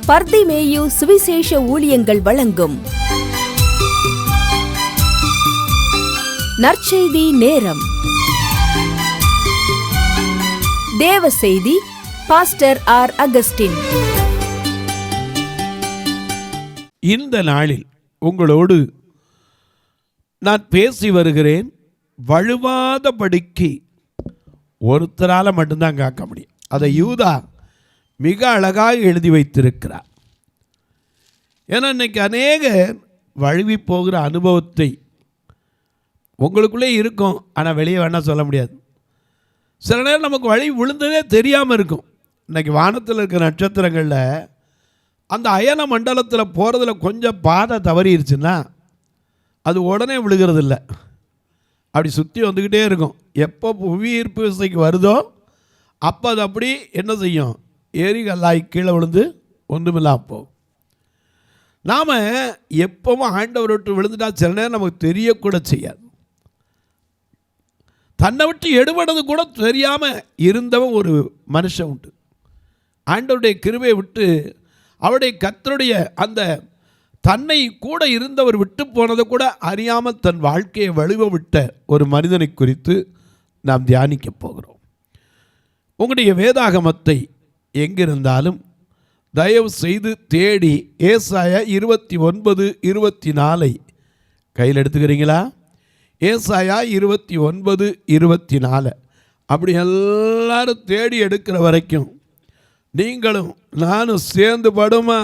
பர்திமேயு சுவிசேஷ ஊழியங்கள் வழங்கும் நற்செய்தி நேரம். தேவ செய்தி பாஸ்டர் ஆர். அகஸ்டின். இந்த நாளில் உங்களோடு நான் பேசி வருகிறேன். வழுவாதபடிக்கு ஒருத்தரால் மட்டும்தான் காக்க முடியும். அதை யூதா மிக அழகாக எழுதி வைத்திருக்கிறார். ஏன்னா இன்னைக்கு அநேக வழுவி போகிற அனுபவத்தை உங்களுக்குள்ளே இருக்கும், ஆனால் வெளியே வேணால் சொல்ல முடியாது. சில நேரம் நமக்கு வழி விழுந்ததே தெரியாமல் இருக்கும். இன்றைக்கி வானத்தில் இருக்கிற நட்சத்திரங்களில் அந்த அயன மண்டலத்தில் போகிறதுல கொஞ்சம் பாதை தவறிடுச்சுன்னா அது உடனே விழுகிறது இல்லை, அப்படி சுற்றி வந்துக்கிட்டே இருக்கும். எப்போ புவி ஈர்ப்பு விசைக்கு வருதோ அப்போ அது அப்படி என்ன செய்யும், ஏறி கல்லாய் கீழே விழுந்து ஒன்றுமில்லா போகும். நாம் எப்பவும் ஆண்டவரை விட்டு விழுந்துட்டா சில நேரம் நமக்கு தெரியக்கூட செய்யாது. தன்னை விட்டு எடுபடுறது கூட தெரியாமல் இருந்தவன் ஒரு மனுஷன் உண்டு. ஆண்டவருடைய கிருபையை விட்டு அவருடைய கர்த்தருடைய அந்த தன்னை கூட இருந்தவர் விட்டு போனதை கூட அறியாமல் தன் வாழ்க்கையை வழுவ விட்ட ஒரு மனிதனை குறித்து நாம் தியானிக்க போகிறோம். உங்களுடைய வேதாகமத்தை எங்கிருந்தாலும் தயவு செய்து தேடி ஏசாயா 29:24 கையில் எடுத்துக்கிறீங்களா? ஏசாயா 29:24 அப்படி எல்லாரும் தேடி எடுக்கிற வரைக்கும் நீங்களும் நானும் சேர்ந்து படுமா?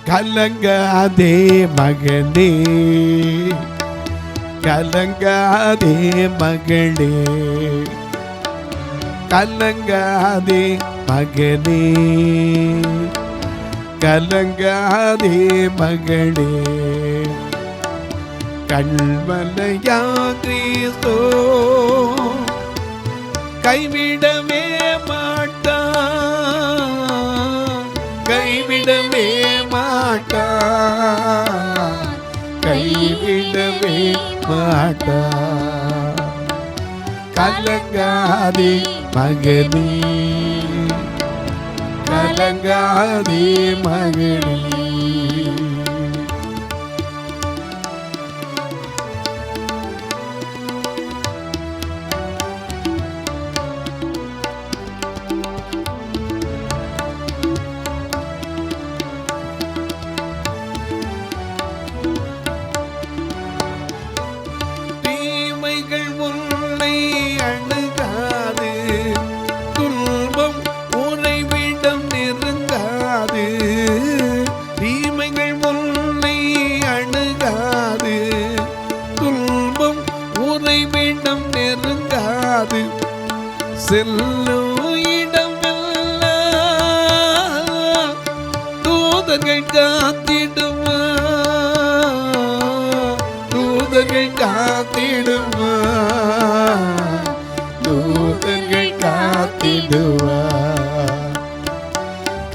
கலங்காதே மகனே, கலங்காதே மகளே, கலங்காதே மகனே, கலங்காதே மகளே. கல்வலையா கிறிஸ்து கைவிடவே மாட்டான், கைவிடவே மாட்டான், கைவிடவே மாட்டான். கலங்காதே மகனே, கலங்காதே மகளே. செல்லும் இடமெல்லாம் தூதர்கள் காத்திடுமா, தூதர்கள் காத்திடுமா, தூதர்கள் காத்திடுவா.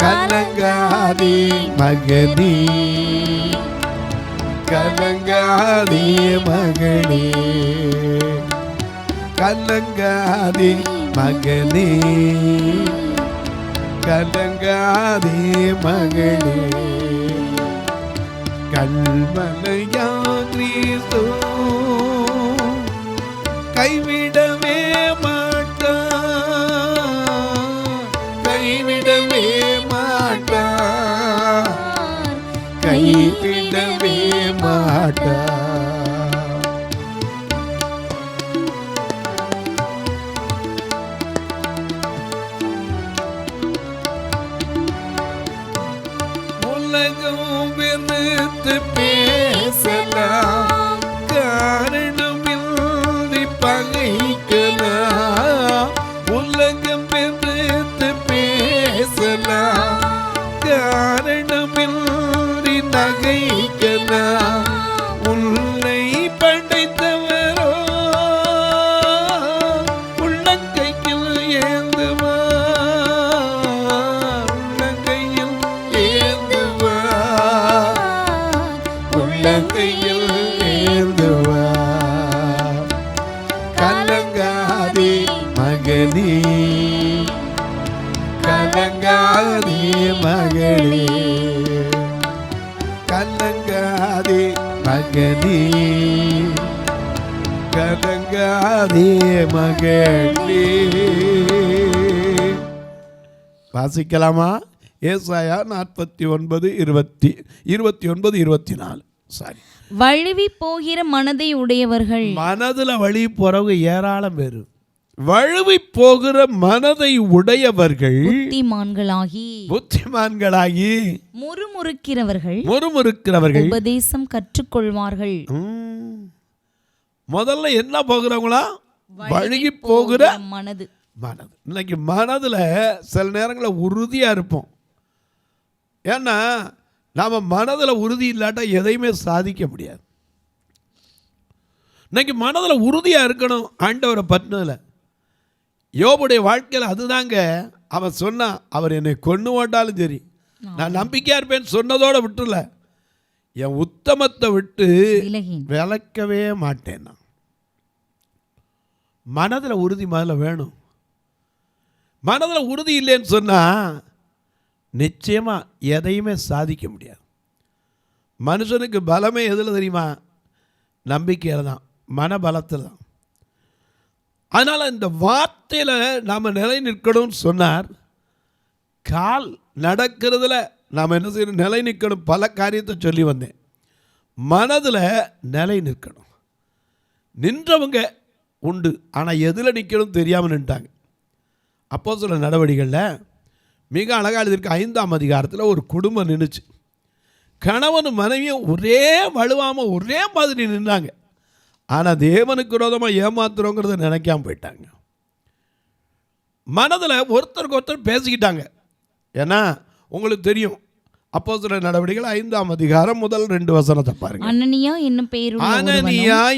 கலங்காதே மகனே, கலங்காதே மகளே, கலங்காதே மகனே, கலங்காதே மகளே. கல்வலையா கிறிஸ்து கைவிடவே மாட்டான், கைவிடவே மாட்டான், கைவிடவே மாட்டான். உலகம் வெறுத்து பேசலாம், காரணமின்றி பகைக்கலாம். உலகம் வெறுத்து பேசலாம், காரணமின்றி நகைக்கலாம். உன்னை படைத்தவரோ உள்ளங்கையில் ஏந்துவா, உள்ளங்கையில் ஏந்துவா, உள்ளங்கையில் ஏந்துவா. மகனே, கலங்காதே மகளே, கலங்காதே மகனே, கலங்காதே மகளே. வாசிக்கலாமா? ஏசாயா 49:24. சாரி. வழுவி போகிற மனதை உடையவர்கள். மனதுல வழி போறவங்க ஏராளம் பேரு. வழுவி போகிற மனதை உடையவர்கள் புத்திமான்களாகி முறுமுறுக்கிறவர்கள் உபதேசம் கற்றுக்கொள்வார்கள். முதல்ல என்ன போகிறவங்களா? வழுகி போகிற மனது. இன்னைக்கு மனதுல சில நேரங்களில் உறுதியா இருப்போம். ஏன்னா நாம மனதுல உறுதி இல்லாட்டா எதையுமே சாதிக்க முடியாது. இன்னைக்கு மனதுல உறுதியா இருக்கணும் ஆண்டவரை பற்றினதுல. யோபுடைய வாழ்க்கையில் அதுதாங்க. அவன் சொன்னான், அவர் என்னை கொண்டு போட்டாலும் சரி நான் நம்பிக்கையா இருப்பேன்னு சொன்னதோட விட்டுல, என் உத்தமத்தை விட்டு விலக்கவே மாட்டேன். நான் மனதில் உறுதி முதல்ல வேணும். மனதில் உறுதி இல்லைன்னு சொன்னா நிச்சயமா எதையுமே சாதிக்க முடியாது. மனுஷனுக்கு பலமே எதில் தெரியுமா? நம்பிக்கையில் தான், மனபலத்தில் தான். அதனால் இந்த வார்த்தையில் நாம் நிலை நிற்கணும்னு சொன்னார். கால் நடக்கிறதுல நாம் என்ன செய்யணும்? நிலை நிற்கணும். பல காரியத்தை சொல்லி வந்தேன். மனதில் நிலை நிற்கணும். நின்றவங்க உண்டு, ஆனால் எதில் நிற்கணும் தெரியாமல் நின்றாங்க. அப்போஸ்தலர் நடவடிக்கைகளில் மிக அழகாக எழுதியிருக்கு. 5ஆம் அதிகாரத்தில் ஒரு குடும்பம் நின்றுச்சு. கணவனும் மனைவியும் ஒரே வலுவாமல் ஒரே மாதிரி நின்றாங்க. ஆனால் தேவனுக்கு விரோதமாக ஏமாத்துறோங்கிறத நினைக்காம போயிட்டாங்க. மனதில் ஒருத்தருக்கு ஒருத்தர் பேசிக்கிட்டாங்க. ஏன்னா உங்களுக்கு தெரியும், அப்போஸ்தலர் நடவடிக்கைகள் 5ஆம் அதிகாரம் முதல் 2 வசனத்தை பாருங்க. அனனியா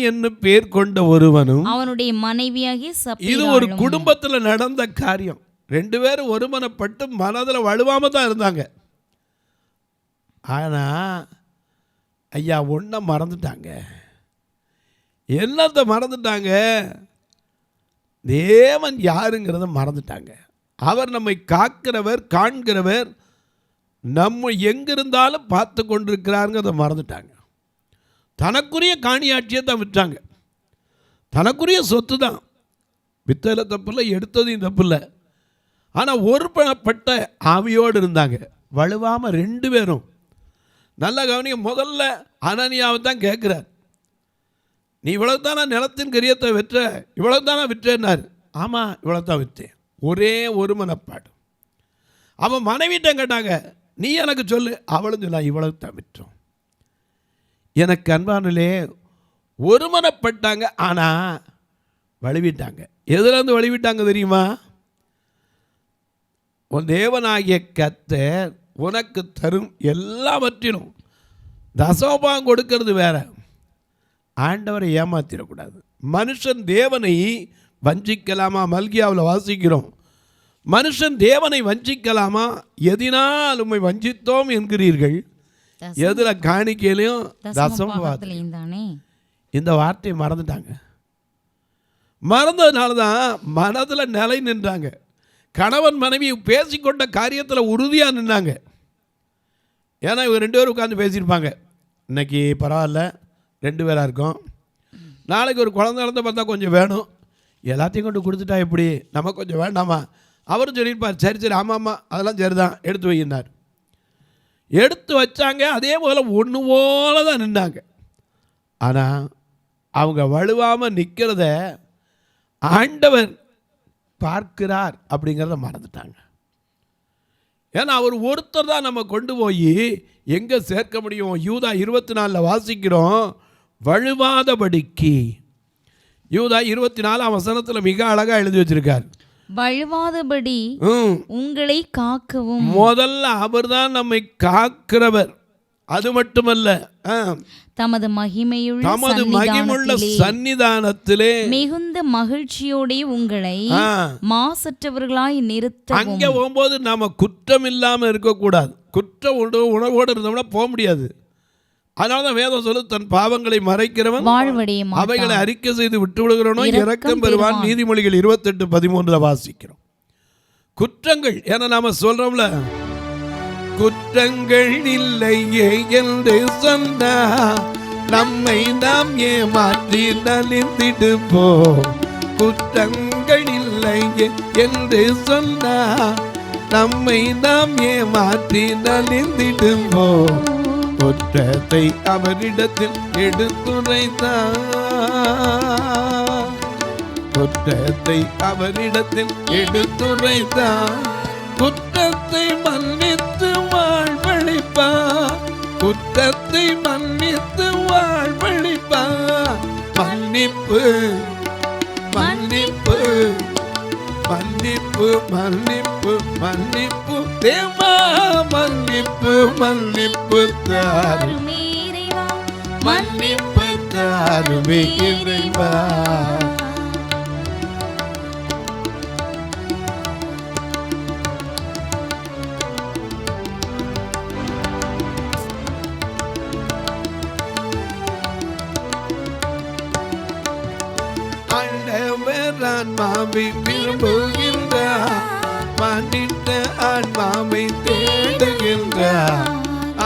என்னும் பேர் கொண்ட ஒருவனும் அவனுடைய மனைவியாகிய சப்பீராளும். இது ஒரு குடும்பத்தில் நடந்த காரியம். 2 பேரும் ஒருமனப்பட்டு மனதில் வலுவாம தான் இருந்தாங்க. ஆனா ஐயா ஒன்றை மறந்துட்டாங்க. என்னத்தை மறந்துட்டாங்க? தேவன் யாருங்கிறத மறந்துட்டாங்க. அவர் நம்மை காக்கிறவர், காண்கிறவர், நம்ம எங்கிருந்தாலும் பார்த்து கொண்டிருக்கிறாருங்கிறத மறந்துட்டாங்க. தனக்குரிய காணியாட்சியை தான் விற்றாங்க. தனக்குரிய சொத்து தான் வித்ததில் தப்பில்லை, எடுத்ததையும் தப்பில்லை. ஆனால் ஒருபட்ட ஆவியோடு இருந்தாங்க, வலுவாமல் 2 பேரும். நல்ல கவனிங்க. முதல்ல அனனியாவை தான் கேட்குறார், நீ இவ்வளவு தானே நிலத்தின் கரியத்தை விற்ற? இவ்வளவு தானே விற்றேன்னாரு. ஆமாம், இவ்வளவு தான் விற்றேன். ஒரே ஒரு மனப்பாடு. அவன் மனைவிட்ட கேட்டாங்க, நீ எனக்கு சொல்லு. அவளும் சொன்னா, இவ்வளவு தான் விற்றோம். எனக்கு அன்பானே ஒருமனப்பட்டாங்க, ஆனால் வழிவிட்டாங்க. எதுலேருந்து வழிவிட்டாங்க தெரியுமா? உன் தேவனாகிய கர்த்தர் உனக்கு தரும் எல்லாவற்றிலும் தசமபாகம் கொடுக்கிறது வேற. ஆண்டவரை ஏமாத்திடக்கூடாது. மனுஷன் தேவனை வஞ்சிக்கலாமா? மல்கியாவில் வாசிக்கிறோம், மனுஷன் தேவனை வஞ்சிக்கலாமா? எதினால் உம்மை வஞ்சித்தோம் என்கிறீர்கள். எதுல? காணிக்கையிலையும் தசமபாகத்திலையும் தானே. இந்த வார்த்தையை மறந்துட்டாங்க. மறந்ததுனால தான் மனதில் நிலை நின்றாங்க. கணவன் மனைவி பேசிக்கொண்ட காரியத்தில் உறுதியாக நின்னாங்க. ஏன்னா இவங்க 2 பேரும் உட்காந்து பேசியிருப்பாங்க, இன்னைக்கு பரவாயில்ல 2 பேராக இருக்கும், நாளைக்கு ஒரு குழந்தை இறந்து பார்த்தா கொஞ்சம் வேணும், எல்லாத்தையும் கொண்டு கொடுத்துட்டா எப்படி, நமக்கு கொஞ்சம் வேண்டாமா? அவரும் சொல்லியிருப்பார், சரி சரி ஆமாம்மா அதெல்லாம் சரிதான் எடுத்து வைக்கினார். எடுத்து வச்சாங்க. அதே போல் ஒன்று போல தான் நின்னாங்க. ஆனால் அவங்க வலுவாமல் நிற்கிறத ஆண்டவர் பார்க்கிறார் அப்படிங்கிறத மறந்துட்டாங்க. ஏன்னா அவர் ஒருத்தர் தான் நம்ம கொண்டு போய் எங்கே சேர்க்க முடியும்? யூதா 24 வாசிக்கிறோம், வழுவாதபடிக்கு. யூதா 24ஆம் வசனத்தில் மிக அழகாக எழுதி வச்சிருக்கார், வழுவாதபடி உங்களை காக்கவும். முதல்ல அவர் தான் நம்மை காக்கிறவர். அது மட்டுமல்ல, தமது மகிமையுள்ள சன்னிதானத்திலே மிகுந்த மகிழ்ச்சியோட உங்களை மாசற்றவர்களாய் நிறுத்த. அங்கே போகும்போது நாம குற்றம் இல்லாமல் இருக்கக்கூடாது. குற்ற உணர்வோடு இருந்தோம்னா போக முடியாது. அதனால தான் வேதம் சொல்லு, தன் பாவங்களை மறைக்கிறவன் வாழ்வடைய மாட்டான். அவைகளை அறிக்கை செய்து விட்டு விடுகிறவனோ இரக்கம் பெறுவான். நீதிமொழிகள் 28:13 வாசிக்கிறோம். குற்றங்கள் ஏன்னா நாம சொல்றோம்ல, குற்றங்கள் இல்லையே என்று சொன்னா நம்மை நாம் ஏமாற்றி நலிந்திடுவோம். குற்றங்கள் இல்லையே என்று சொன்னா நம்மை நாம் ஏமாற்றி நலிந்திடுவோம். குற்றத்தை அவரிடத்தில் எடுத்துரைத்தான், குற்றத்தை அவரிடத்தில் எடுத்துரைத்தான். குற்றத்தை மன்னித்து வாழ்வழிப்பார், குற்றத்தை மன்னித்து வாழ்வழிப்பார். மன்னிப்பு மன்னிப்பு மன்னிப்பு மன்னிப்பு மன்னிப்பு தேவா, மன்னிப்பு மன்னிப்பு தாருமே இறைவா, மன்னிப்பு தாருமே இறைவா. ஆன்மாவை விரும்புகின்றார், மன்னித்த ஆன்மாவை தேடுகின்றார்.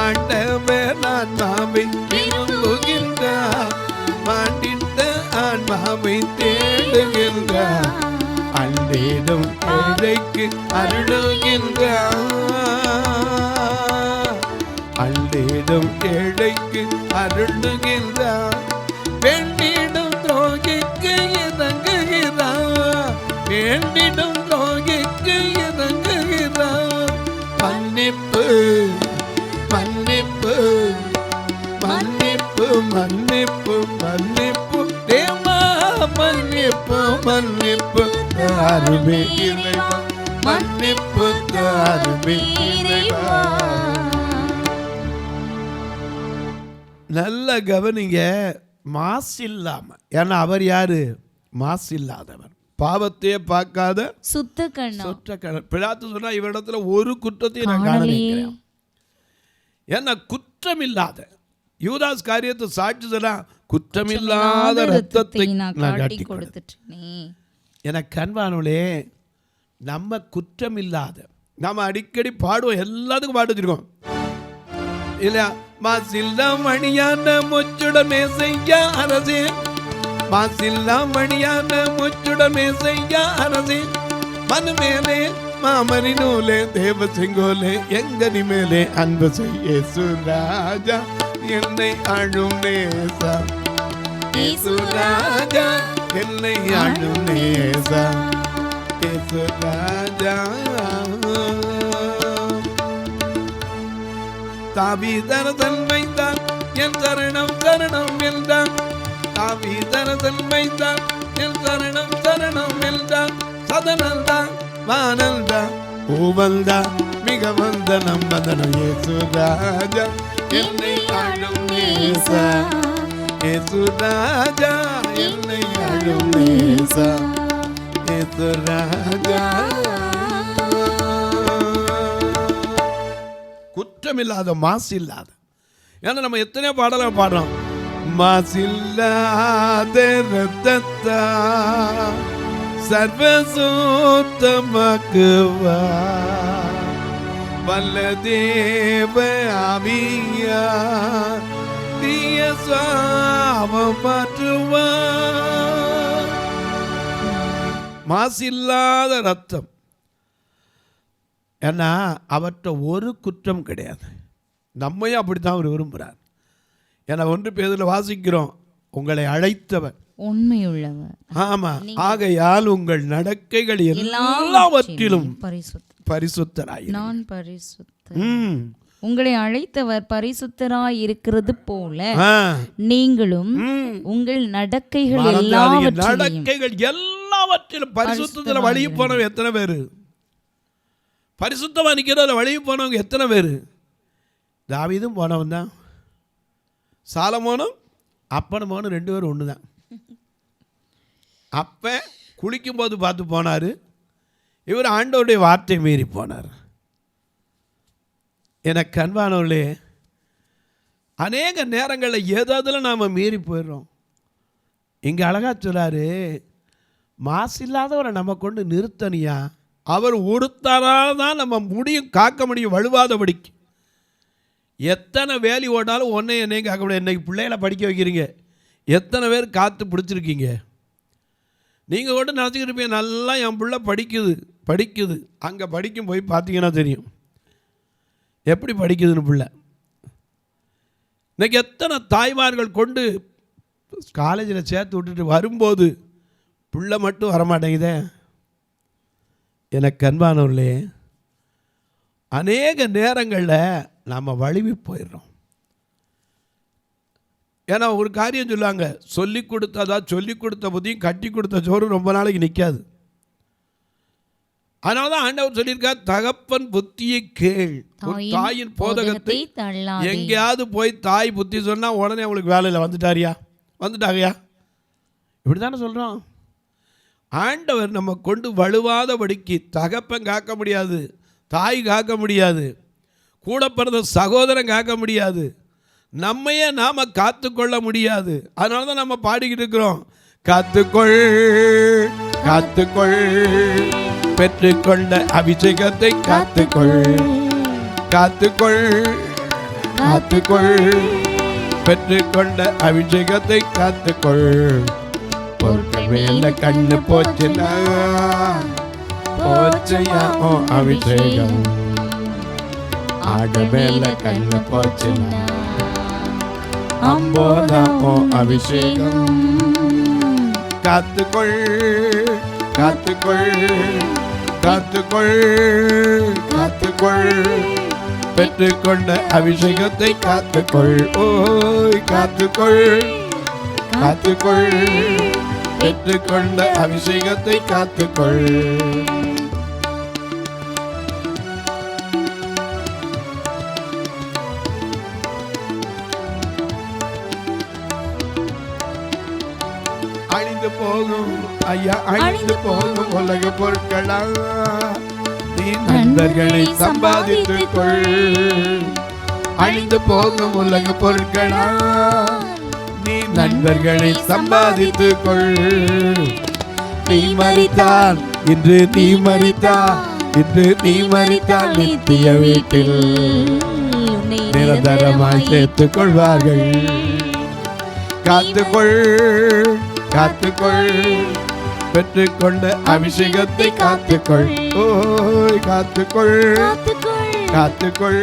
ஆண்டவர் ஆன்மாவை விரும்புகின்றார், மன்னித்த ஆன்மாவை தேடுகின்றார். அன்றிடும் ஏழைக்கு அருளுகின்றார், அன்றிடும் ஏழைக்கு அருளுகின்றார். வேண்டிடும் துரோகிக்கு இறங்குகிறார், வேண்டிடும் துரோகிக்கு இறங்குகிறார். மன்னிப்பு மன்னிப்பு மன்னிப்பு மன்னிப்பு மன்னிப்பு தேவா, மன்னிப்பு மன்னிப்பு தாருமே இறைவா, மன்னிப்பு தாருமே இறைவா. நல்ல கவனிங்க, மாசு இல்லாம. ஏன்னா அவர் யாரு? மாசு இல்லாதவர், பாவத்தையே பார்க்காத சுத்த கண்ணா. சுத்த கண்ணன். பிலாத்து சொன்னா இவரிடத்துல ஒரு குற்றத்தையும் நான் காணலைங்கிறேன். ஏன்னா குற்றம் இல்லாத யூதாஸ் காரியத்தை சாட்சி சொன்னா குற்றமில்லாத ரத்தத்தை நான் காட்டி கொடுத்துட்டேன். எனக்கு அன்பானவளே, நம்ம குற்றம் இல்லாத, நம்ம அடிக்கடி பாடுவோம், எல்லாத்துக்கும் பாடு வச்சிருக்கோம் இல்லையா? மாசில்லா மணியான முச்சுடமே செய்ய அரசே, மாசில்லா மணியான முச்சுடமே செய்ய அரசே. மனு மேலே மாமரி நூலே தேவ செங்கோலே, எங்கனி மேலே அன்பு செய்ய சுராஜா என்னை அழும் நேசா. சுராஜா என்னை அழும் நேசா, சுராஜா. தாவீதரசன் வைத்தான் என் சரணம் சரணம் என்றான், தாவீதரசன் வைத்தான் என் சரணம் சரணம் என்றான். சதனல்தான் வானல்தா பூவல்தா மிக வந்த நம்பதனம். இயேசு ராஜா என்னை ஆளும் நேசா, இயேசு ராஜா என்னை ஆளும் நேசா, இயேசு ராஜா. குற்றமில்லாத, மாசு இல்லாத. ஏன்னா நம்ம எத்தனையோ பாடலாம் பாடுறோம். மாசில்லாத ரத்தத்தா சர்வசோத்தமக்குவா, வல்ல தேவ ஆவியா தீய சாபம் மாற்றுவா. மாசில்லாத ரத்தம். ஏன்னா அவற்றை ஒரு குற்றம் கிடையாது. நம்மையும் அப்படித்தான் அவர் விரும்புகிறார். ஏன்னா 1 பேதுல வாசிக்கிறோம், உங்களை அழைத்தவர் உண்மையுள்ளவர். ஆமா, ஆகையால் உங்கள் நடக்கைகள் எல்லாவற்றிலும் பரிசுத்தராய். நான் பரிசுத்தர். உங்களை அழைத்தவர் பரிசுத்தராய் இருக்கிறது போல நீங்களும் உங்கள் நடக்கைகள் எல்லாவற்றிலும் பரிசுத்தத்தில் வழி போனவங்க எத்தனை பேரு? பரிசுத்தமா நிக்கிறதுல வழி போனவங்க எத்தனை பேரு? தாவீதும் போனவன் தான், சாலமோனும் அப்பனமோனும் 2 பேரும் ஒன்று தான். அப்ப குளிக்கும் போது பார்த்து போனார், இவர் ஆண்டவருடைய வார்த்தை மீறி போனார். எனக்கு அன்பானவர்களே, அநேக நேரங்களில் ஏதாவதுல நாம் மீறி போயிடுறோம். இங்கே அழகா சொல்றாரு, மாசு இல்லாதவரை நம்ம கொண்டு நிறுத்தனியா, அவர் ஒருத்தரால் தான் நம்ம முடியும் காக்க முடியும் வலுவாதபடிக்கு. எத்தனை வேலி ஓட்டாலும் ஒன்றை என்னையும் காக்க முடியும். இன்றைக்கி பிள்ளைகளை படிக்க வைக்கிறீங்க, எத்தனை பேர் காற்று பிடிச்சிருக்கீங்க? நீங்கள் கூட நினச்சிக்கிட்டு இருப்பீங்க, நல்லா என் பிள்ளை படிக்குது. அங்கே படிக்கும் போய் பார்த்தீங்கன்னா தெரியும் எப்படி படிக்குதுன்னு பிள்ளை. இன்றைக்கி எத்தனை தாய்மார்கள் கொண்டு காலேஜில் சேர்த்து விட்டுட்டு வரும்போது பிள்ளை மட்டும் வரமாட்டேங்குதே. எனக்கு அன்பானவர்களே, அநேக நேரங்களில் நாம் வழுவி போயிடுறோம். ஏன்னா ஒரு காரியம் சொல்லுவாங்க, சொல்லி கொடுத்த புத்தியும் கட்டி கொடுத்த சோறு ரொம்ப நாளைக்கு நிற்காது. அதனால தான் ஆண்டவர் சொல்லியிருக்கார், தகப்பன் புத்தியை கேள், தாயின் போதகத்தை. எங்கேயாவது போய் தாய் புத்தி சொன்னால் உடனே அவங்களுக்கு வேலையில் வந்துட்டாங்கயா, இப்படி தானே சொல்கிறோம். ஆண்டவர் நம்ம கொண்டு வலுவாதபடிக்கு தகப்பன் காக்க முடியாது, தாய் காக்க முடியாது, கூட பிறந்த சகோதரன் காக்க முடியாது, நம்மையே நாம் காத்துக்கொள்ள முடியாது. அதனால தான் நம்ம பாடிக்கிட்டு இருக்கிறோம், காத்துக்கொள் காத்துக்கொள் பெற்றுக்கொண்ட அபிஷேகத்தை காத்துக்கொள், காத்துக்கொள் காத்துக்கொள் பெற்றுக்கொண்ட அபிஷேகத்தை காத்துக்கொள். பொருட்கள் மேல கண்ணு போச்சுன்னா போச்சையா ஓ அபிஷேகம், ஆக மேல கண்ணு போச்சுன்னா அம்போதான் ஓ அபிஷேகம். காத்துக்கொள் காத்துக்கொள் காத்துக்கொள் காத்துக்கொள் பெற்றுக்கொண்ட அபிஷேகத்தை காத்துக்கொள். ஓய் காத்துக்கொள் காத்துக்கொள் பெற்றுக்கொண்ட அபிஷேகத்தை காத்துக்கொள். அழிந்து போகும் ஐயா, அழிந்து போகும் உலக பொருட்களா, நீ நண்பர்களை சம்பாதித்துக் கொள். அழிந்து போகும் உலக பொருட்களா, நீ நண்பர்களை சம்பாதித்துக் கொள். நீ மரித்தால் இன்று நீ மரித்தால் நித்திய வீட்டில் நிரந்தரமாய் சேர்த்துக் கொள்வார்கள். காத்துக்கொள் காத்துக்கொள் பெற்றுக்கொண்ட அபிஷேகத்தை காத்துக்கொள். ஓய் காத்துக்கொள் காத்துக்கொள்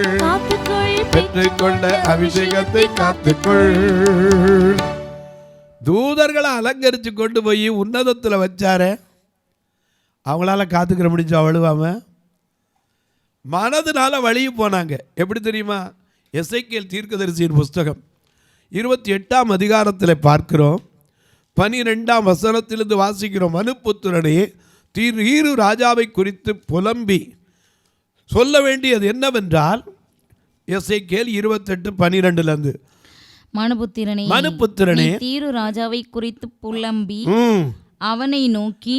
பெற்றுக்கொண்ட அபிஷேகத்தை காத்துக்கொள். தூதர்களை அலங்கரித்து கொண்டு போய் உன்னதத்தில் வச்சாரே, அவங்களால காத்துக்கிற முடிஞ்சு அவ்வளவாம மனதுனால வழியும் போனாங்க. எப்படி தெரியுமா? எசேக்கியேல் தீர்க்கதரிசியின் புஸ்தகம் 28ஆம் அதிகாரத்தில் பார்க்கிறோம், 12ஆம் வசனத்திலிருந்து வாசிக்கிறோம். மனுப்புத்திரனே, தீரு ராஜாவை குறித்து புலம்பி சொல்ல வேண்டியது என்னவென்றால், எசேக்கியேல் 28:12 மனுப்புத்திரனே, தீரு ராஜாவை குறித்து புலம்பி அவனை நோக்கி,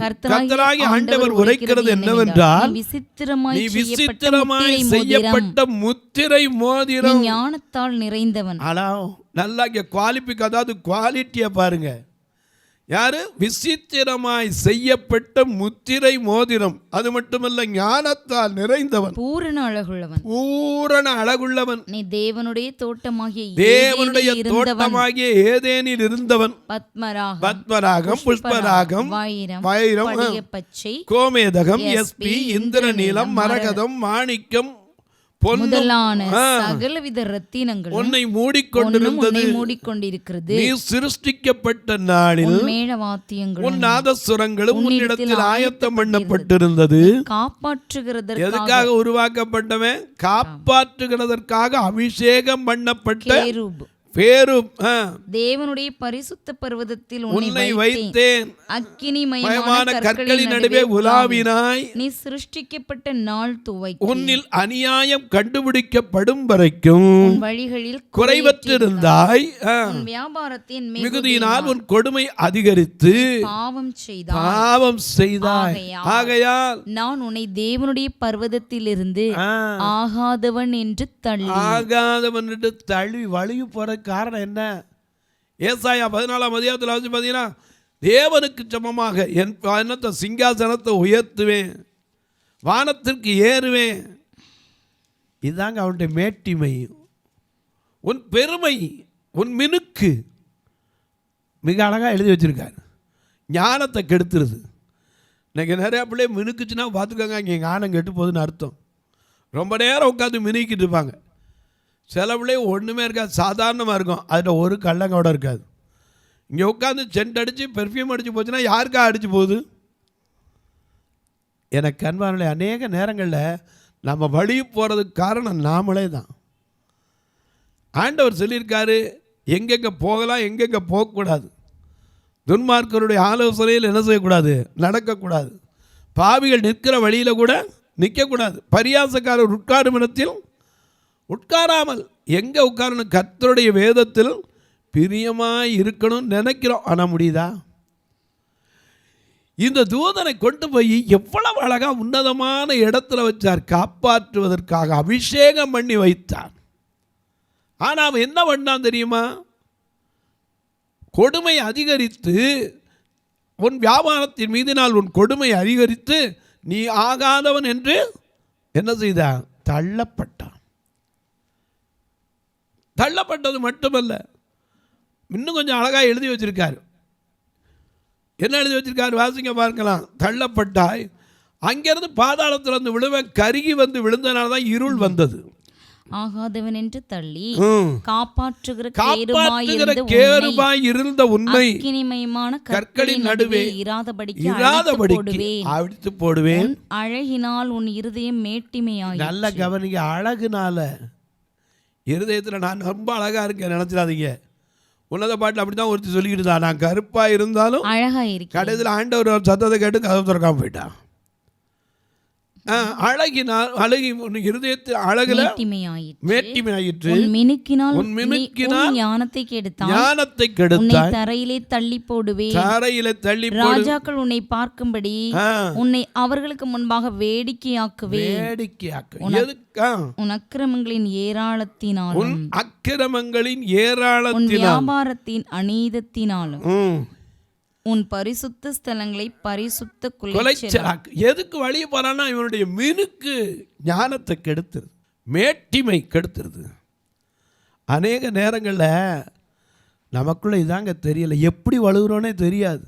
கர்த்தராகிய ஆண்டவர் உரைக்கிறது என்னவென்றால், நீ விசித்திரமாய் செய்யப்பட்ட முத்திரை மோதிரம், ஞானத்தால் நிறைந்தவன். நல்லா குவாலிட்டியை பாருங்க. யாரு? விசித்திரமாய் செய்யப்பட்ட முத்திரை மோதிரம். அது மட்டுமல்ல, ஞானத்தால் நிறைந்தவன், பூரண அழகுள்ளவன். நீ தேவனுடைய தோட்டமாகிய ஏதேனில் இருந்தவன். பத்மராகம், புஷ்பராகம், வைரம், பச்சை, கோமேதகம், எஸ்பி, இந்திரநீலம், மரகதம், மாணிக்கம் முதலான சகலவித ரத்தினங்கள் உன்னை மூடிக்கொண்டிருக்கிறது. நீ சிருஷ்டிக்கப்பட்ட நாளில் மேளவாத்தியங்களும் உன் நாதசுரங்களும் உன்னிடத்தில் ஆயத்தம் பண்ணப்பட்டிருந்தது. காப்பாற்றுகிறதற்காக. எதுக்காக உருவாக்கப்பட்டவன்? காப்பாற்றுகிறதற்காக அபிஷேகம் பண்ணப்பட்ட பேரும் தேவனுடைய பரிசுத்த பர்வதத்தில் உன்னை வைத்தேன், அக்கினிமயமான கற்களின் நடுவே உலாவினாய், நீ சிருஷ்டிக்கப்பட்ட நாள் துவக்கி உன்னில் அநியாயம் கண்டுபிடிக்கப்படும் வரைக்கும் வழிகளில் குறைவற்றிருந்தாய். வியாபாரத்தின் மிகுதியினால் உன் கொடுமை அதிகரித்து பாவம் செய்தாய். ஆகையால் நான் உன்னை தேவனுடைய பர்வதத்திலிருந்து ஆகாதவன் என்று தள்ளி வழிவு போற காரணம் என்ன? ஏசாயா 14ஆம் அதிகாரத்தில் பார்த்தீங்கன்னா, தேவனுக்கு சமமாக என் சிங்காசனத்தை உயர்த்துவேன், வானத்திற்கு ஏறுவேன். இதுதாங்க அவனுடைய மேட்டிமை, உன் பெருமை, உன் மினுக்கு. மிக அழகாக எழுதி வச்சிருக்காரு. ஞானத்தை கெடுத்துருது. இன்னைக்கு நிறையா பிள்ளை மினுக்குச்சுன்னா பார்த்துக்கோங்க, இங்கே ஞானம் கெட்டு போகுதுன்னு அர்த்தம். ரொம்ப நேரம் உட்காந்து மினுக்கிட்டு இருப்பாங்க. சில பிள்ளை ஒன்றுமே இருக்காது, சாதாரணமாக இருக்கும், அதில் ஒரு கள்ளங்கோட இருக்காது. இங்கே உட்காந்து சென்ட் அடித்து பெர்ஃப்யூம் அடித்து போச்சுன்னா யாருக்கா அடித்து போகுது? எனக்கு அன்பானவர்களே, அநேக நேரங்களில் நம்ம வழி போகிறதுக்கு காரணம் நாமளே தான். ஆண்டவர் சொல்லியிருக்காரு, எங்கெங்கே போகலாம், எங்கெங்கே போகக்கூடாது. துன்மார்க்கருடைய ஆலோசனையில் என்ன செய்யக்கூடாது? நடக்கக்கூடாது. பாவிகள் நிற்கிற வழியில் கூட நிற்கக்கூடாது. பரியாசக்காரர் உட்காரும் இடத்தில் உட்காராமல். எங்கே உட்காரணும்? கர்த்தருடைய வேதத்தில் பிரியமாய் இருக்கணும்னு நினைக்கிறோம், ஆனால் முடியுதா? இந்த தூதனை கொண்டு போய் எவ்வளவு அழகாக உன்னதமான இடத்துல வச்சார். காப்பாற்றுவதற்காக அபிஷேகம் பண்ணி வைத்தார். ஆனால் அவன் என்ன பண்ணான் தெரியுமா? கொடுமை அதிகரித்து, உன் வியாபாரத்தின் மீதினால் உன் கொடுமை அதிகரித்து நீ ஆகாதவன் என்று என்ன செய்தான்? தள்ளப்பட்டான். தள்ளப்பட்டது மட்டுமல்ல, இன்னும் கொஞ்சம் அழகாக எழுதி வச்சிருக்காரு. என்ன எழுதி வச்சிருக்காரு? வாசிங்க பார்க்கலாம். தள்ளப்பட்டாய், அங்கிருந்து பாதாளத்தில் வந்து விழுவன், கருகி வந்து விழுந்தனால தான் இருள் வந்தது. ஆகாதவன் என்று தள்ளி காப்பாற்றுகிற கேருபாய் இருந்த உன்னை கற்களின் நடுவே இராதபடிக்கு அழித்து போடுவேன். அழகினால் உன் இருதயம் மேட்டிமையாய். நல்ல கவனிங்க, அழகுனால இருதயத்தில் நான் ரொம்ப அழகா இருக்கேன் நினைச்சிடாதீங்க. உன்னத பாட்டில் அப்படித்தான் ஒருத்தி சொல்லிக்கிட்டு தான், நான் கருப்பா இருந்தாலும் அழகா இருக்கு. கடைசியில் ஆண்டவர் சத்தத்தை கேட்டு கதவு திறக்காம போயிட்டான். அழகினால் அழகி இருதயத்தில் அழகுல மேட்டிமையாயிற்று. உன் மினுக்கினால் ஞானத்தை கெடுத்தாய். தரையிலே தள்ளி போடுவேன். ராஜாக்கள் உன்னை பார்க்கும்படி உன்னை அவர்களுக்கு முன்பாக வேடிக்கையாக்குவேன். உன் அக்கிரமங்களின் ஏராளத்தினாலும் உன் வியாபாரத்தின் அநீதத்தினாலும் உன் பரிசுத்த ஸ்தலங்களை பரிசுத்த குலைச்சலாக்கு. எதுக்கு வழிய போறான்னா, இவனுடைய மினுக்கு ஞானத்தை கெடுத்துருது, மேட்டிமை கெடுத்துருது. அநேக நேரங்களில் நமக்குள்ள இதாங்க தெரியல, எப்படி வழுகிறோன்னே தெரியாது.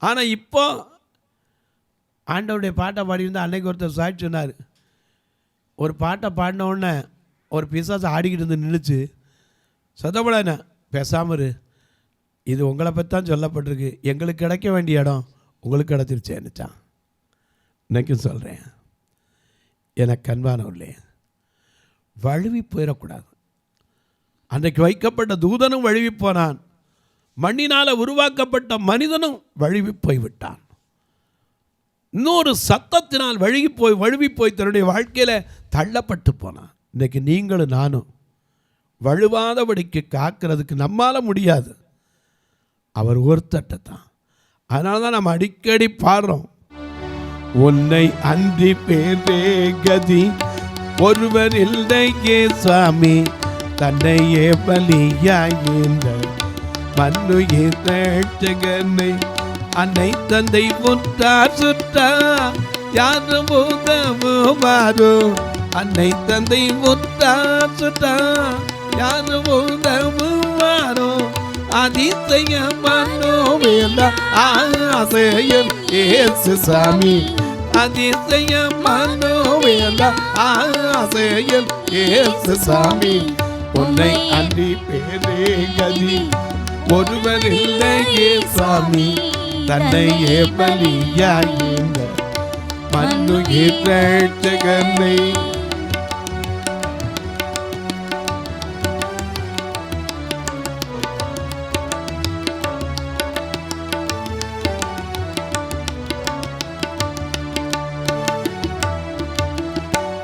ஆனால் இப்போ ஆண்டவருடைய பாட்டை பாடியிருந்தால், அன்னைக்கு ஒருத்தர் சாட்சி சொன்னார். ஒரு பாட்டை பாடின உடனே ஒரு பிசாசு ஆடிக்கிட்டு இருந்து நின்றுச்சு. சத்தப்படாண்ணா பேசாமல் இரு, இது உங்களை பற்றி தான் சொல்லப்பட்டிருக்கு, எங்களுக்கு கிடைக்க வேண்டிய இடம் உங்களுக்கு கிடச்சிருச்சேன்னுச்சான். இன்றைக்கும் சொல்கிறேன், எனக்கு அன்பானவர்களே, வழுவி போயிடக்கூடாது. அன்றைக்கு வைக்கப்பட்ட தூதனும் வழுவி போனான், மண்ணினால் உருவாக்கப்பட்ட மனிதனும் வழுவி போய்விட்டான். இன்னொரு சத்தத்தினால் வழுவி போய் தன்னுடைய வாழ்க்கையில் தள்ளப்பட்டு போனான். இன்றைக்கு நீங்களும் நானும் வழுவாதபடிக்கு காக்கிறதுக்கு நம்மால் முடியாது, அவர் ஒருத்தட்ட தான். அதனால தான் நம்ம அடிக்கடி பாடுறோம், உன்னை அன்றி பேரே கதி ஒருவர் இல்லையே சுவாமி, தன்னையே பலியாயின்ற மன்னுயிர் ரட்சகனை அன்னை தந்தை முற்றார் சுற்றா யாரும் உதவுவாரோ. அன்னை தந்தை முற்றார் சுற்றா யாரும் உதவுவாரோ. அதிசயம் மனோவேல ஆசையம் ஏசு சாமி, அதிசயம் மனோவேல ஆசையம் ஏசு சாமி. உன்னை அன்றி பேரே கதி ஒருவர் இல்லையே சாமி, தன்னையே பலியாயின்ற மன்னுயிர் ரட்சகனை.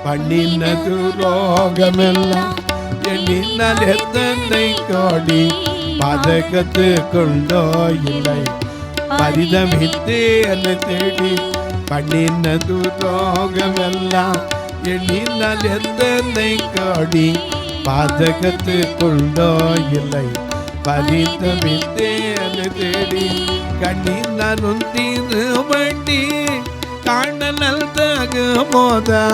பண்ணின துரோகமெல்லாம் எண்ணினால் எத்தனை கோடி பதக்கத்து கொண்டோ இல்லை பரிதமித்து என்னை தேடி பண்ணின துரோகமெல்லாம் எண்ணினால் எத்தனை கோடி பாதகத்து கொண்டோ இல்லை பரிதமித்து என்னை தேடி கண்ணினாலும் தீர்மண்டி காணல் தகுமோதா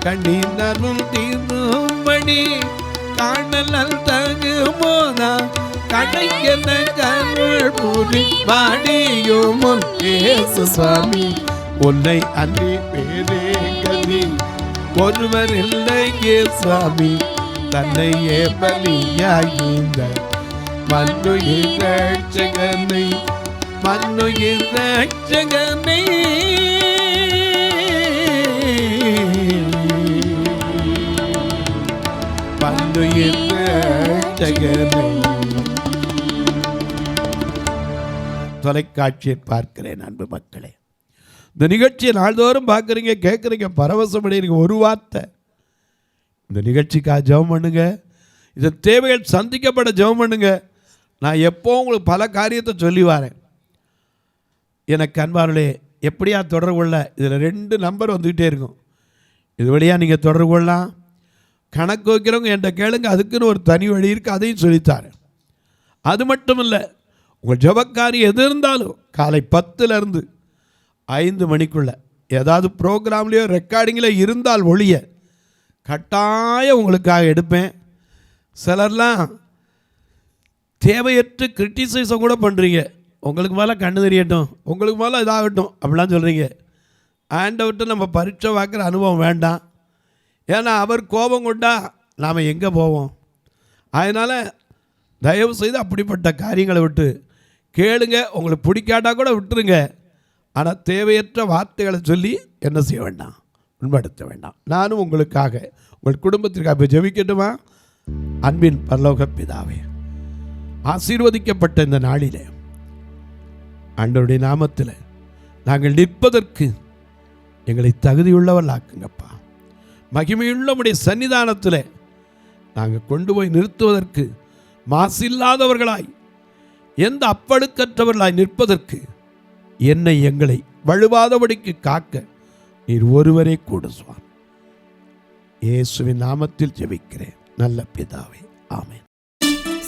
கண்ணினாலும் தீர்மணி காணல் தகுமோதா கடைக்கென கருள் பூரி பாடியும் சுவாமி உன்னை அன்றி பேரே கதி ஒருவர் இல்லையே சுவாமி தன்னையே பலியாகிந்த மண்ணுயிர் ரட்சகனை மண்ணுயிர் ரட்சகனை மண்ணுயிர் ரட்சகனை. தொலைக்காட்சியை பார்க்கிறேன் அன்பு மக்களே. இந்த நிகழ்ச்சியை நாள்தோறும் பார்க்குறீங்க, கேட்குறீங்க, பரவசம் அடைகிறீங்க. ஒரு வார்த்தை, இந்த நிகழ்ச்சிக்காக ஜெபம் பண்ணுங்க, இந்த தேவைகள் சந்திக்கப்பட ஜெபம் பண்ணுங்க. நான் எப்போ உங்களுக்கு பல காரியத்தை சொல்லி வரேன். எனக்கு அன்பார்களே, எப்படியா தொடர்பு கொள்ள, இதில் 2 நம்பர் வந்துக்கிட்டே இருக்கும். இது வழியாக நீங்கள் தொடர்பு கொள்ளலாம். கணக்கு வைக்கிறவங்க என்கிட்ட கேளுங்க, அதுக்குன்னு ஒரு தனி வழி இருக்குது, அதையும் சொல்லித்தாரேன். அது மட்டும் இல்லை, உங்கள் ஜபக்காரி எது இருந்தாலும் காலை 10லேருந்து 5 மணிக்குள்ளே ஏதாவது ப்ரோக்ராம்லேயோ ரெக்கார்டிங்கில் இருந்தால் ஒழிய கட்டாயம் உங்களுக்காக எடுப்பேன். சிலர்லாம் தேவையற்று கிரிட்டிசைஸை கூட பண்ணுறீங்க. உங்களுக்கு மேலே கண்ணு தெரியட்டும், உங்களுக்கு மேலே இதாகட்டும் அப்படிலாம் சொல்கிறீங்க. ஆண்டவர்கிட்ட நம்ம பரீட்சை பார்க்குற அனுபவம் வேண்டாம். ஏன்னா அவர் கோபம் கொண்டா நாம் எங்கே போவோம்? அதனால் தயவு செய்து அப்படிப்பட்ட காரியங்களை விட்டு கேளுங்க. உங்களுக்கு பிடிக்காட்டா கூட விட்டுருங்க. ஆனால் தேவையற்ற வார்த்தைகளை சொல்லி என்ன செய்ய வேண்டாம், உண்மைப்படுத்த வேண்டாம். நானும் உங்களுக்காக, உங்கள் குடும்பத்திற்காக ஜெபிக்கட்டுமா? அன்பின் பரலோக பிதாவே, ஆசீர்வதிக்கப்பட்ட இந்த நாளிலே ஆண்டவருடைய நாமத்தில் நாங்கள் நிற்பதற்கு எங்களை தகுதியுள்ளவர்களாக்குங்கப்பா. மகிமையுள்ள உம்முடைய சன்னிதானத்தில் நாங்கள் கொண்டு போய் நிறுத்துவதற்கு மாசில்லாதவர்களாய், எந்த அப்பழுக்கற்றவர்களாய் நிற்பதற்கு என்னை எங்களை வழுவாதபடிக்கு காக்க நீர் ஒருவரே கூட சுவாமி. இயேசுவின் நாமத்தில் ஜெபிக்கிறேன் நல்ல பிதாவே, ஆமென்.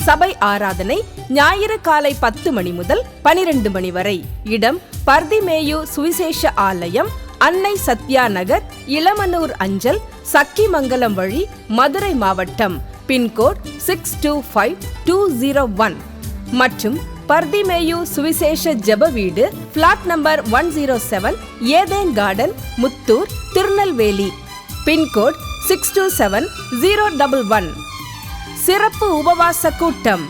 சபை ஆராதனை ஞாயிறு காலை 10 மணி முதல் 12 மணி வரை. இடம் பர்திமேயு சுவிசேஷ ஆலயம், அன்னை சத்யா நகர், இளமனூர் அஞ்சல், சக்கிமங்கலம் வழி, மதுரை மாவட்டம். பின்கோட் 625201 மற்றும் பர்திமேயு சுவிசேஷ ஜெப வீடு, flat number 107, Eden garden, Muthur, Tirunelveli. Pincode 627011. சிறப்பு உபவாச கூட்டம்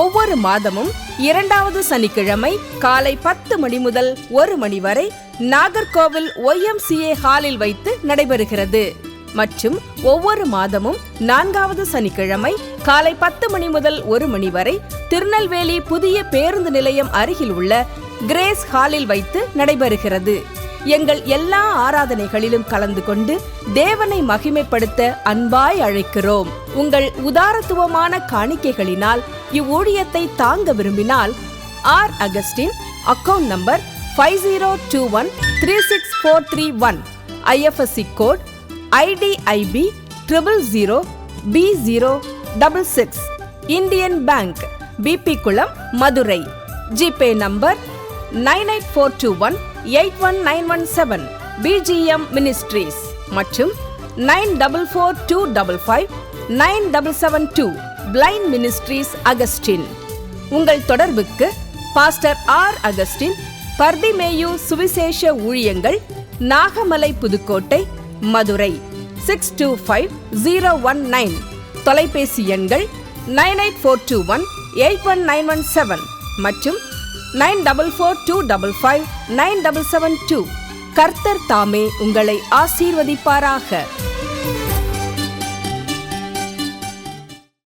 ஒவ்வொரு மாதமும் 2வது சனிக்கிழமை காலை 10 மணி முதல் 1 மணி வரை நாகர்கோவில் YMCA ஹாலில் வைத்து நடைபெறுகிறது. மற்றும் ஒவ்வொரு மாதமும் 4வது சனிக்கிழமை காலை 10 மணி முதல் 1 மணி வரை திருநெல்வேலி புதிய பேருந்து நிலையம் அருகில் உள்ள கிரேஸ் ஹாலில் வைத்து நடைபெறுகிறது. எங்கள் எல்லா ஆராதனைகளிலும் கலந்து கொண்டு தேவனை மகிமைப்படுத்த அன்பாய் அழைக்கிறோம். உங்கள் உதாரத்துவமான காணிக்கைகளினால் இவ்வூழியத்தை தாங்க விரும்பினால் R Augustin, account number 5021364331, IFSC code IDIB 000B066, Indian bank, BP Kulam, Madurai. GPay number 9842181917, BGM ministries மற்றும் 9442559772, பிளைண்ட் மினிஸ்ட்ரீஸ் அகஸ்டின். உங்கள் தொடர்புக்கு பாஸ்டர் ஆர் அகஸ்டின், பர்திமேயு சுவிசேஷ ஊழியங்கள், நாகமலை, புதுக்கோட்டை, மதுரை 625019. தொலைபேசி எண்கள் 9842181917 மற்றும் 9442559772. கர்த்தர் தாமே உங்களை ஆசீர்வதிப்பாராக.